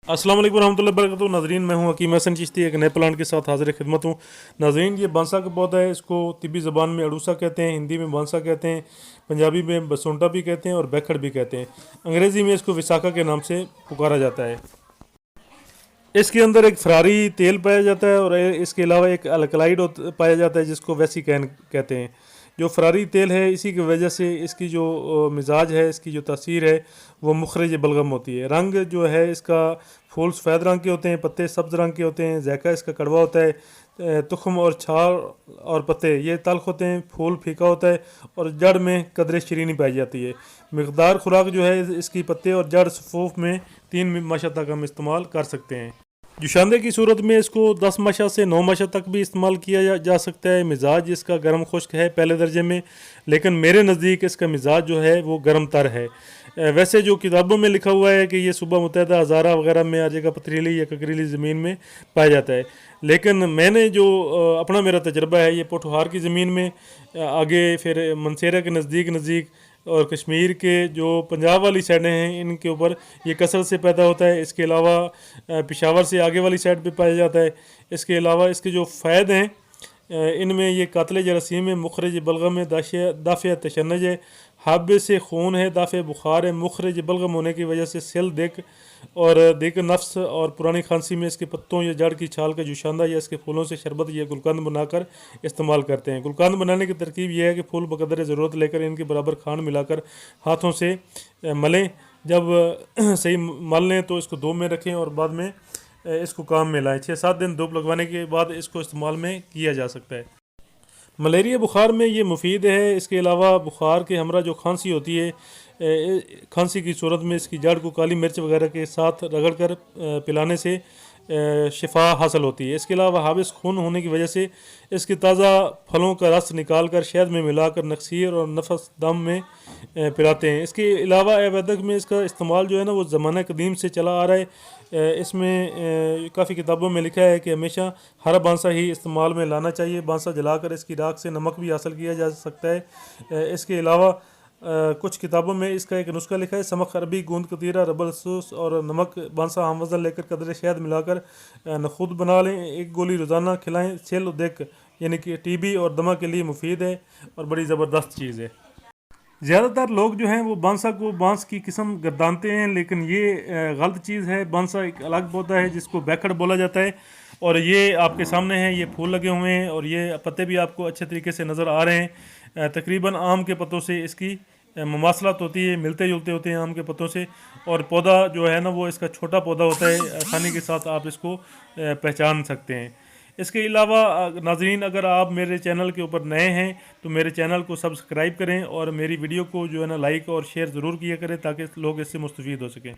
अस्सलाम वालेकुम रहमतुल्लाहि व बरकातहू। नाजरीन, मैं हूं हकीम हसन चिश्ती, एक नए प्लांट के साथ हाजिर खिदमत हूं। नाजरीन, ये बांसा का पौधा है। इसको तिब्बी ज़बान में अड़ूसा कहते हैं, हिंदी में बांसा कहते हैं, पंजाबी में बसोंटा भी कहते हैं और बैखड़ भी कहते हैं। अंग्रेज़ी में इसको विसाखा के नाम से पुकारा जाता है। इसके अंदर एक फरारी तेल पाया जाता है और इसके अलावा एक अल्कलाइड पाया जाता है जिसको वेसिकैन कहते हैं। जो फरारी तेल है, इसी की वजह से इसकी जो मिजाज है, इसकी जो तासीर है वो मुखरज बलगम होती है। रंग जो है इसका, फूल सफ़ेद रंग के होते हैं, पत्ते सब्ज़ रंग के होते हैं, जायका इसका कड़वा होता है। तुखम और छाल और पत्ते ये तल्ख होते हैं, फूल फीका होता है और जड़ में कदरे शीरीनी पाई जाती है। मकदार खुराक जो है इसकी पत्ते और जड़ सफूफ में 3 माशा तक हम इस्तेमाल कर सकते हैं। जुशांदे की सूरत में इसको 10 माशा से 9 माशा तक भी इस्तेमाल किया जा सकता है। मिजाज इसका गर्म खुश्क है पहले दर्जे में, लेकिन मेरे नज़दीक इसका मिजाज जो है वो गर्म तर है। वैसे जो किताबों में लिखा हुआ है कि ये सूबा मुत्तहदा हज़ारा वगैरह में हर जगह पथरीली या ककरीली ज़मीन में पाया जाता है, लेकिन मैंने जो अपना मेरा तजर्बा है, ये पोठोहार की ज़मीन में, आगे फिर मनसेरा के नज़दीक नज़दीक और कश्मीर के जो पंजाब वाली साइडें हैं इनके ऊपर ये कसरत से पैदा होता है। इसके अलावा पेशावर से आगे वाली साइड पे पाया जाता है। इसके अलावा इसके जो फ़ायदे हैं, इनमें ये कातिल जरासीम है, मुखरज बलगम है, दाफ़े तशन्नुज है, हाब से खून है, दाफ़े बुखार है, मुखरज बलगम होने की वजह से सिल दिक और दिक नफ्स और पुरानी खांसी में इसके पत्तों या जड़ की छाल का जुशांदा या इसके फूलों से शरबत या गुलकंद बनाकर इस्तेमाल करते हैं। गुलकंद बनाने की तरकीब यह है कि फूल बकदर ज़रूरत लेकर इनके बराबर खांड मिलाकर हाथों से मलें। जब सही मल लें तो इसको धूप में रखें और बाद में इसको काम में लाएं। 6-7 दिन धूप लगवाने के बाद इसको इस्तेमाल में किया जा सकता है। मलेरिया बुखार में ये मुफीद है। इसके अलावा बुखार के हमरा जो खांसी होती है, खांसी की सूरत में इसकी जड़ को काली मिर्च वगैरह के साथ रगड़ कर पिलाने से शिफा हासिल होती है। इसके अलावा हाबिस खून होने की वजह से इसके ताज़ा फलों का रस निकाल कर शहद में मिलाकर नक्सीर और नफस दम में पिलाते हैं। इसके अलावा आयुर्वेदिक में इसका इस्तेमाल जो है ना वो ज़माना कदीम से चला आ रहा है। इसमें काफ़ी किताबों में लिखा है कि हमेशा हरा बांसा ही इस्तेमाल में लाना चाहिए। बांसा जलाकर इसकी राख से नमक भी हासिल किया जा सकता है। इसके अलावा कुछ किताबों में इसका एक नुस्खा लिखा है, समख अरबी गूंद कतीरा रबल सूस और नमक बांसा हम वज़न लेकर कदरे शहद मिलाकर नखुद बना लें। एक गोली रोज़ाना खिलाएं। सेल उदेक यानी कि टीबी और दमा के लिए मुफीद है और बड़ी ज़बरदस्त चीज़ है। ज़्यादातर लोग जो हैं वो बांसा को बांस की किस्म गर्दानते हैं, लेकिन ये गलत चीज़ है। बांसा एक अलग पौधा है जिसको बैखड़ बोला जाता है और ये आपके सामने है, ये फूल लगे हुए हैं और ये पत्ते भी आपको अच्छे तरीके से नज़र आ रहे हैं। तकरीबन आम के पत्तों से इसकी मुमासलत होती है, मिलते जुलते होते हैं आम के पत्तों से। और पौधा जो है ना वो इसका छोटा पौधा होता है, आसानी के साथ आप इसको पहचान सकते हैं। इसके अलावा नाज़रीन, अगर आप मेरे चैनल के ऊपर नए हैं तो मेरे चैनल को सब्सक्राइब करें और मेरी वीडियो को जो है ना लाइक और शेयर ज़रूर किया करें ताकि लोग इससे मुस्तफ़ीद हो सकें।